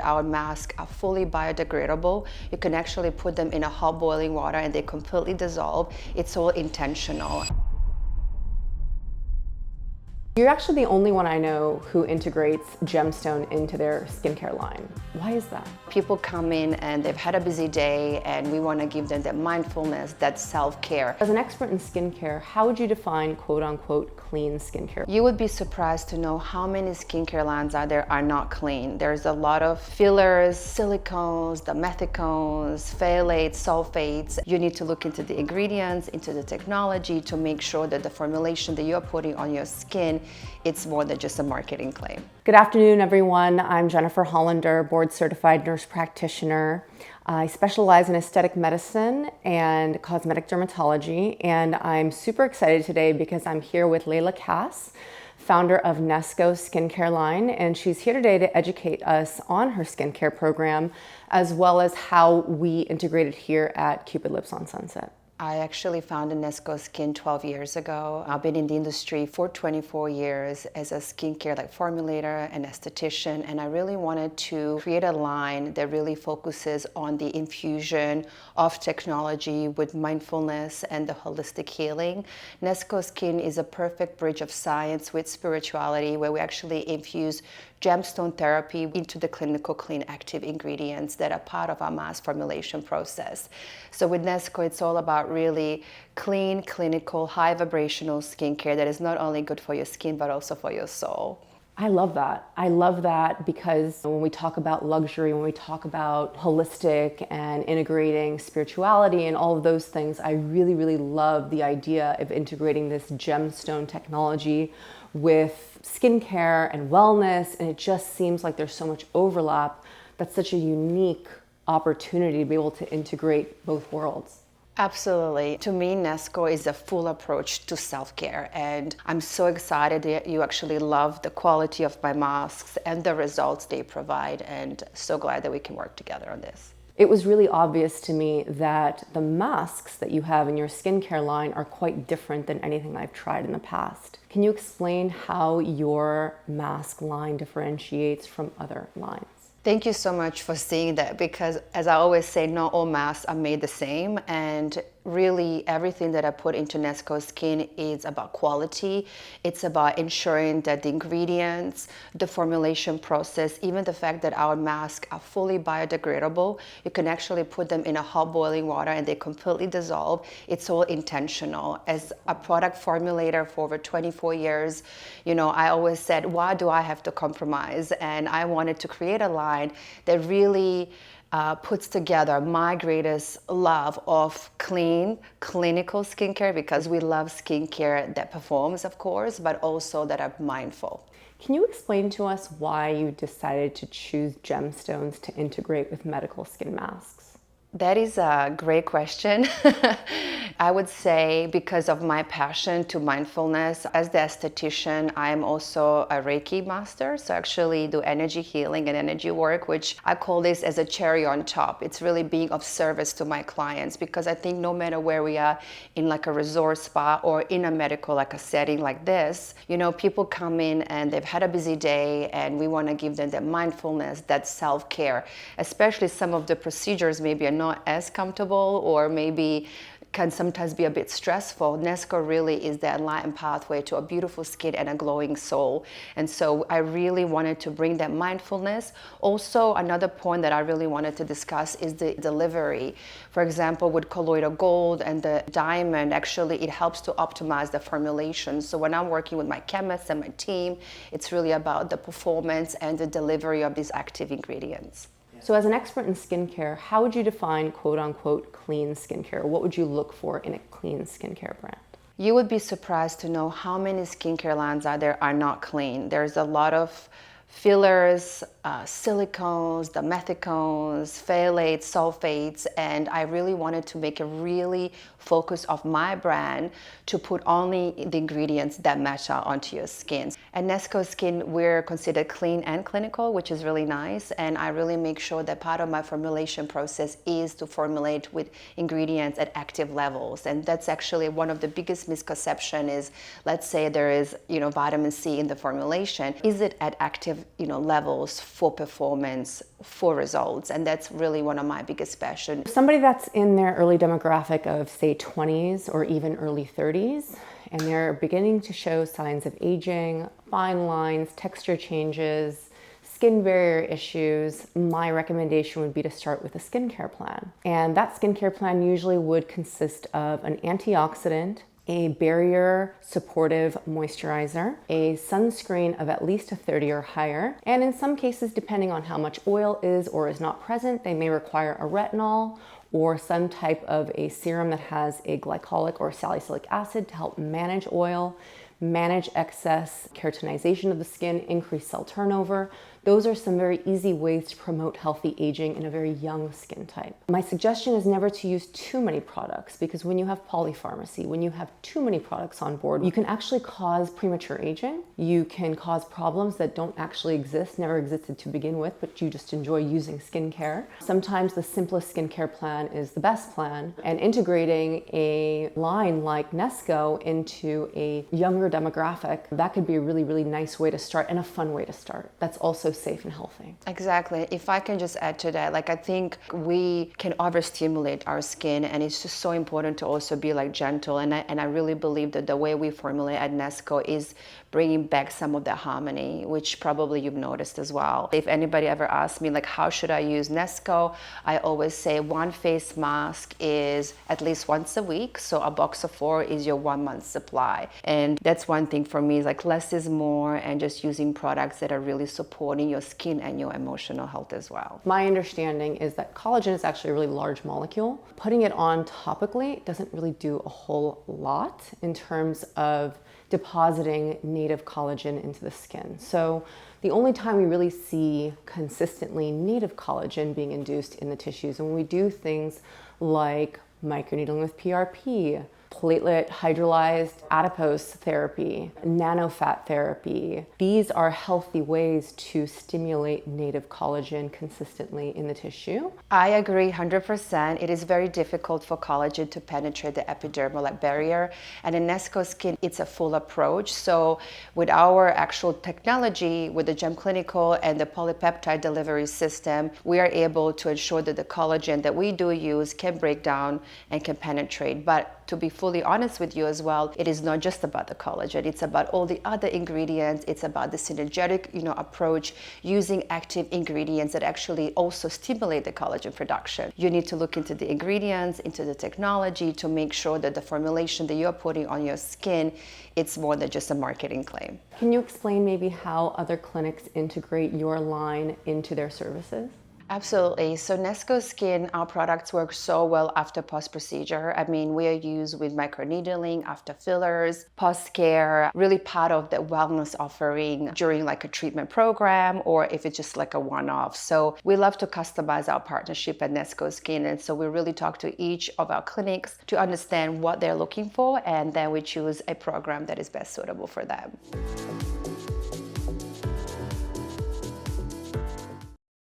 our masks are fully biodegradable. You can actually put them in a hot boiling water and they completely dissolve. It's all intentional. You're actually the only one I know who integrates gemstone into their skincare line. Why is that? People come in and they've had a busy day and we want to give them that mindfulness, that self-care. As an expert in skincare, how would you define quote unquote clean skincare? You would be surprised to know how many skincare lines out there are not clean. There's a lot of fillers, silicones, dimethicones, phthalates, sulfates. You need to look into the ingredients, into the technology to make sure that the formulation that you're putting on your skin, it's more than just a marketing claim. Good afternoon, everyone. I'm Jennifer Hollander, board certified nurse practitioner. I specialize in aesthetic medicine and cosmetic dermatology, and I'm super excited today because I'm here with Lejla Cas, founder of KNESKO Skincare line, and she's here today to educate us on her skincare program, as well as how we integrate it here at Cupid Lips on Sunset. I actually founded KNESKO Skin 12 years ago. I've been in the industry for 24 years as a skincare formulator and esthetician, and I really wanted to create a line that really focuses on the infusion of technology with mindfulness and the holistic healing. KNESKO Skin is a perfect bridge of science with spirituality, where we actually infuse gemstone therapy into the clinical clean active ingredients that are part of our mass formulation process. So with KNESKO, it's all about really clean, clinical, high vibrational skincare that is not only good for your skin, but also for your soul. I love that. I love that because when we talk about luxury, when we talk about holistic and integrating spirituality and all of those things, I really, really love the idea of integrating this gemstone technology with skincare and wellness, and it just seems like there's so much overlap. That's such a unique opportunity to be able to integrate both worlds. Absolutely. To me, KNESKO is a full approach to self-care, and I'm so excited that you actually love the quality of my masks and the results they provide, and so glad that we can work together on this. It was really obvious to me that the masks that you have in your skincare line are quite different than anything I've tried in the past. Can you explain how your mask line differentiates from other lines? Thank you so much for seeing that, because as I always say, not all masks are made the same, and really everything that I put into KNESKO Skin is about quality. It's about ensuring that the ingredients, the formulation process, even the fact that our masks are fully biodegradable. You can actually put them in a hot boiling water and they completely dissolve. It's all intentional. As a product formulator for over 24 years, I always said, why do I have to compromise? And I wanted to create a line that really puts together my greatest love of clean, clinical skincare, because we love skincare that performs, of course, but also that are mindful. Can you explain to us why you decided to choose gemstones to integrate with medical skin masks? That is a great question. I would say because of my passion to mindfulness. As the esthetician, I am also a Reiki master, so I actually do energy healing and energy work, which I call this as a cherry on top. It's really being of service to my clients, because I think no matter where we are in a resort spa or in a medical a setting like this, people come in and they've had a busy day and we want to give them that mindfulness, that self-care, especially some of the procedures maybe are not as comfortable or maybe can sometimes be a bit stressful. KNESKO really is the enlightened pathway to a beautiful skin and a glowing soul. And so I really wanted to bring that mindfulness. Also, another point that I really wanted to discuss is the delivery. For example, with colloidal gold and the diamond, actually it helps to optimize the formulation. So when I'm working with my chemists and my team, it's really about the performance and the delivery of these active ingredients. So as an expert in skincare, how would you define quote unquote clean skincare? What would you look for in a clean skincare brand? You would be surprised to know how many skincare lines out there are not clean. There's a lot of fillers, silicones, dimethicones, phthalates, sulfates, and I really wanted to make a really focus of my brand to put only the ingredients that matter onto your skin. At KNESKO Skin, we're considered clean and clinical, which is really nice, and I really make sure that part of my formulation process is to formulate with ingredients at active levels, and that's actually one of the biggest misconceptions is, let's say there is vitamin C in the formulation. Is it at active levels for performance, for results. And that's really one of my biggest passions. Somebody that's in their early demographic of say 20s or even early 30s, and they're beginning to show signs of aging, fine lines, texture changes, skin barrier issues, my recommendation would be to start with a skincare plan. And that skincare plan usually would consist of an antioxidant, a barrier supportive moisturizer, a sunscreen of at least a 30 or higher, and in some cases, depending on how much oil is or is not present, they may require a retinol or some type of a serum that has a glycolic or salicylic acid to help manage oil, manage excess keratinization of the skin, increase cell turnover. Those are some very easy ways to promote healthy aging in a very young skin type. My suggestion is never to use too many products, because when you have polypharmacy, when you have too many products on board, you can actually cause premature aging. You can cause problems that don't actually exist, never existed to begin with, but you just enjoy using skincare. Sometimes the simplest skincare plan is the best plan, and integrating a line like KNESKO into a younger demographic, that could be a really, really nice way to start and a fun way to start. That's also safe and healthy. Exactly. If I can just add to that, like I think we can overstimulate our skin, and it's just so important to also be like gentle. And I really believe that the way we formulate at KNESKO is bringing back some of the harmony, which probably you've noticed as well. If anybody ever asks me like, how should I use KNESKO? I always say one face mask is at least once a week. So a box of 4 is your 1 month supply. And that's one thing for me, is like less is more, and just using products that are really supporting your skin and your emotional health as well. My understanding is that collagen is actually a really large molecule. Putting it on topically doesn't really do a whole lot in terms of depositing native collagen into the skin. So the only time we really see consistently native collagen being induced in the tissues, and when we do things like microneedling with PRP, platelet hydrolyzed adipose therapy, nanofat therapy. These are healthy ways to stimulate native collagen consistently in the tissue. I agree 100%. It is very difficult for collagen to penetrate the epidermal barrier. And in KNESKO Skin, it's a full approach. So with our actual technology, with the Gem Clinical and the polypeptide delivery system, we are able to ensure that the collagen that we do use can break down and can penetrate. But to be fully honest with you as well, it is not just about the collagen. It's about all the other ingredients. It's about the synergetic, approach, using active ingredients that actually also stimulate the collagen production. You need to look into the ingredients, into the technology, to make sure that the formulation that you're putting on your skin, it's more than just a marketing claim. Can you explain maybe how other clinics integrate your line into their services? Absolutely. So KNESKO Skin, our products work so well after post-procedure. I mean, we are used with microneedling, after fillers, post-care, really part of the wellness offering during like a treatment program, or if it's just like a one-off. So we love to customize our partnership at KNESKO Skin. And so we really talk to each of our clinics to understand what they're looking for, and then we choose a program that is best suitable for them.